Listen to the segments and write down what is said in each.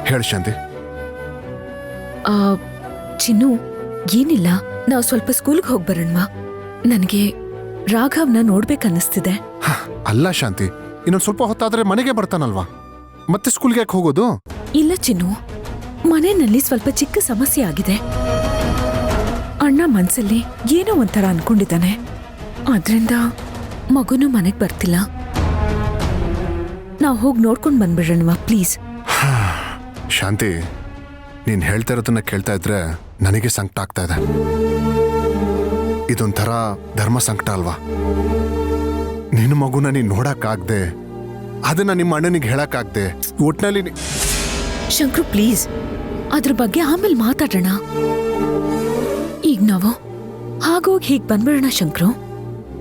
ಹೇಳು ಶಾಂತಿ. ಚಿನ್ನು, ಏನಿಲ್ಲ, ನಾವು ಸ್ವಲ್ಪ ಸ್ಕೂಲ್ಗೆ ಹೋಗಿ ಬರೋಣವಾ? ನನಗೆ ರಾಘವ್ನ ನೋಡ್ಬೇಕನ್ನಿಸ್ತಿದೆ. ಅಲ್ಲ ಶಾಂತಿ, ಇನ್ನೊಂದು ಸ್ವಲ್ಪ ಹೊತ್ತಾದ್ರೆ ಮನೆಗೆ ಬರ್ತಾನಲ್ವಾ, ಮತ್ತೆ ಸ್ಕೂಲ್ಗೆ ಯಾಕೆ ಹೋಗೋದು? ಇಲ್ಲ ಚಿನ್ನು, ಮನೆಯಲ್ಲಿ ಸ್ವಲ್ಪ ಚಿಕ್ಕ ಸಮಸ್ಯೆ ಆಗಿದೆ. ಅಣ್ಣ ಮನ್ಸಲ್ಲಿ ಏನೋ ಒಂಥರ ಅನ್ಕೊಂಡಿದ್ದಾನೆ. ಆದ್ರಿಂದ ಮಗುನು ಮನೆಗ್ ಬರ್ತಿಲ್ಲ. ನಾವು ಹೋಗಿ ನೋಡ್ಕೊಂಡು ಬಂದ್ಬಿಡೋಣವಾ ಪ್ಲೀಸ್? ಶಾಂತಿ, ನೀನ್ ಹೇಳ್ತಾ ಇರೋದನ್ನ ಕೇಳ್ತಾ ಇದ್ರೆ ನನಗೆ ಸಂಕಟ ಆಗ್ತಾ ಇದೆ. ಇದೊಂಥರ ಧರ್ಮ ಸಂಕಟ ಅಲ್ವಾ? ನಿನ್ನ ಮಗುನ ನೀನ್ ನೋಡಕ್ಕಾಗ್ದೆ, ಅದನ್ನ ನಿಮ್ಮ ಅಣ್ಣನಿಗೆ ಹೇಳಕ್ಕಾಗ್ದೆ, ಒಟ್ನಲ್ಲಿ ಶಂಕ್ರು ಪ್ಲೀಸ್, ಅದ್ರ ಬಗ್ಗೆ ಆಮೇಲೆ ಮಾತಾಡೋಣ. ಈಗ ನಾವು ಹಾಗೋಗಿ ಹೀಗ್ ಬಂದ್ಬಿಡೋಣ ಶಂಕ್ರು.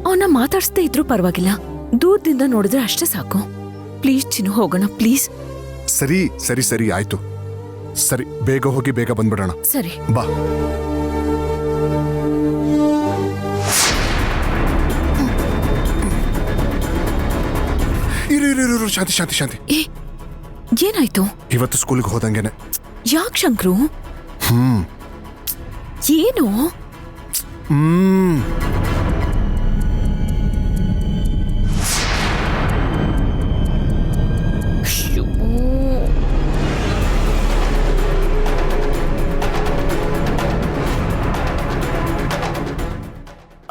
ಅವನ್ನ ಮಾತಾಡ್ಸ್ದೇ ಇದ್ರೂ ಪರವಾಗಿಲ್ಲ, ದೂರದಿಂದ ನೋಡಿದ್ರೆ ಅಷ್ಟೇ ಸಾಕು. ಪ್ಲೀಸ್ ಚಿನ್ನು, ಹೋಗೋಣ ಪ್ಲೀಸ್. ಸರಿ ಸರಿ ಸರಿ ಆಯ್ತು. ಸರಿ, ಬೇಗ ಹೋಗಿ ಬೇಗ ಬಂದ್ಬಿಡೋಣ. ಸರಿ ಬಾ. ಇರು ಶಾಂತಿ ಶಾಂತಿ ಶಾಂತಿ. ಏನಾಯ್ತು? ಇವತ್ತು ಸ್ಕೂಲ್ಗೆ ಹೋದಂಗೆನೆ. ಯಾಕೆ ಶಂಕ್ರು? ಏನು?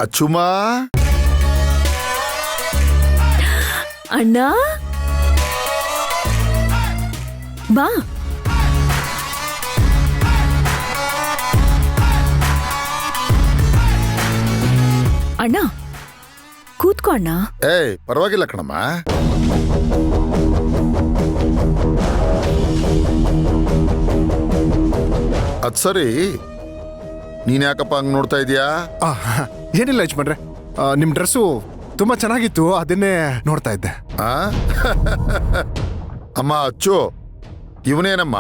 ಅಚ್ಚುಮಾ, ಅಣ್ಣ ಬಾ. ಅಣ್ಣ ಕೂತ್ಕೋ ಅಣ್ಣ. ಏಯ್ ಪರವಾಗಿಲ್ಲ ಕಣಮ್ಮ. ಅದ್ ಸರಿ, ನೀನ್ ಯಾಕಪ್ಪ ಹಂಗ್ ನೋಡ್ತಾ ಇದೀಯಾ? ಏನಿಲ್ಲ ಯಜಮಾನ್ರೆ, ನಿಮ್ ಡ್ರೆಸ್ಸು ತುಂಬಾ ಚೆನ್ನಾಗಿತ್ತು, ಅದನ್ನೇ ನೋಡ್ತಾ ಇದ್ದೆ. ಅಮ್ಮ ಅಚ್ಚು, ಇವನೇನಮ್ಮ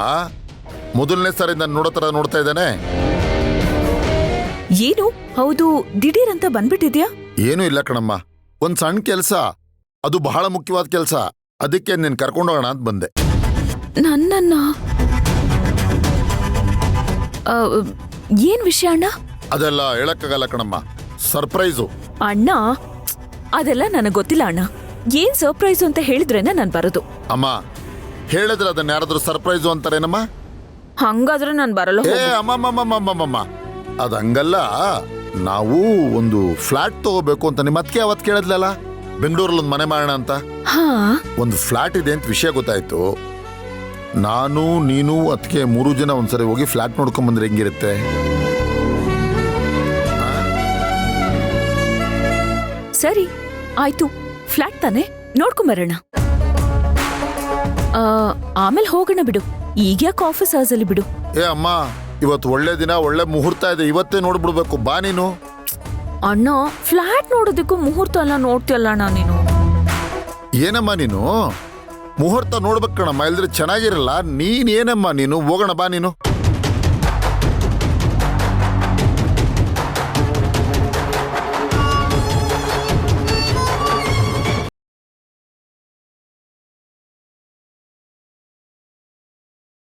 ಮೊದಲನೇ ಸಾರಿ ನಾನು ನೋಡೋ ತರ ನೋಡ್ತಾ ಇದ್ದಾನೆ? ಏನು? ಹೌದು, ದಿಢೀರ್ ಅಂತ ಬಂದ್ಬಿಟ್ಟಿದ್ಯಾ? ಏನೂ ಇಲ್ಲ ಕಣಮ್ಮ, ಒಂದ್ ಸಣ್ಣ ಕೆಲ್ಸ, ಅದು ಬಹಳ ಮುಖ್ಯವಾದ ಕೆಲ್ಸ. ಅದಕ್ಕೆ ನೀನ್ ಕರ್ಕೊಂಡೋಗೋಣ ಅಂತ ಬಂದೆ. ನನ್ನನ್ನ? ಏನ್ ವಿಷಯ ಅಣ್ಣ? ಅದೆಲ್ಲ ಹೇಳಕ್ಕಾಗಲ್ಲ ಕಣಮ್ಮ, ಸರ್ಪ್ರೈಸು. ಅಣ್ಣ, ಅದೆಲ್ಲ ನನಗ್ ಗೊತ್ತಿಲ್ಲ ಅಣ್ಣ. ಏನ್ ಸರ್ಪ್ರೈಸು ಅಂತ ಹೇಳಿದ್ರೇನೆ ನಾನ್ ಬರೋದು. ಅಮ್ಮ, ಹೇಳಿದ್ರೆ ಅದನ್ನ ಯಾರಾದ್ರೂ ಸರ್ಪ್ರೈಸು ಅಂತಾರೇನಮ್ಮ? ಹಂಗಾದ್ರೆ ನಾನ್ ಬರಲ್ಲ. ಏ ಅಮ್ಮಮ್ಮಮ್ಮಮ್ಮಮ್ಮಮ್ಮ, ಅದ್ ಹಂಗಲ್ಲ. ನಾವು ಒಂದು ಫ್ಲಾಟ್ ತಗೋಬೇಕು ಅಂತ ನಿಮ್ಮ ಅದಕ್ಕೆ ಅವತ್ತು ಕೇಳಿದ್ಲಲ್ಲ, ಬೆಂಗಳೂರಲ್ಲಿ ಒಂದು ಮನೆ ಮಾಡೋಣ ಅಂತ. ಒಂದು ಫ್ಲಾಟ್ ಇದೆ ಅಂತ ವಿಷಯ ಗೊತ್ತಾಯ್ತು. ನಾನು ನೀನು ಅದಕ್ಕೆ 3 ಜನ ಒಂದ್ಸರಿ ಹೋಗಿ ಫ್ಲಾಟ್ ನೋಡ್ಕೊಂಡ್ ಬಂದ್ರೆ ಹೆಂಗಿರುತ್ತೆ? ಸರಿ ಆಯ್ತು, ಫ್ಲಾಟ್ ತಾನೆ, ನೋಡ್ಕೊಂಬರೋಣ. ಆಮೇಲೆ ಹೋಗೋಣ ಬಿಡು, ಈಗ್ಯಾಕೆ ಆಫೀಸ್ ಅವರ್ಸ್ ಅಲ್ಲಿ ಬಿಡು. ಏ ಅಮ್ಮ, ಇವತ್ತು ಒಳ್ಳೆ ದಿನ, ಒಳ್ಳೆ ಮುಹೂರ್ತ ಇದೆ, ಇವತ್ತೇ ನೋಡ್ಬಿಡ್ಬೇಕು. ಬಾ ನೀನು. ಅಣ್ಣ, ಫ್ಲಾಟ್ ನೋಡೋದಕ್ಕೂ ಮುಹೂರ್ತ ಎಲ್ಲ ನೋಡ್ತಿಯಲ್ಲ ಅಣ್ಣ ನೀನು. ಏನಮ್ಮ ನೀನು ಮುಹೂರ್ತ ನೋಡ್ಬೇಕು ಕಣಮ್ಮ, ಇಲ್ದ್ರೆ ಚೆನ್ನಾಗಿರಲ್ಲ. ನೀನ್ ಏನಮ್ಮ ನೀನು, ಹೋಗೋಣ ಬಾ ನೀನು.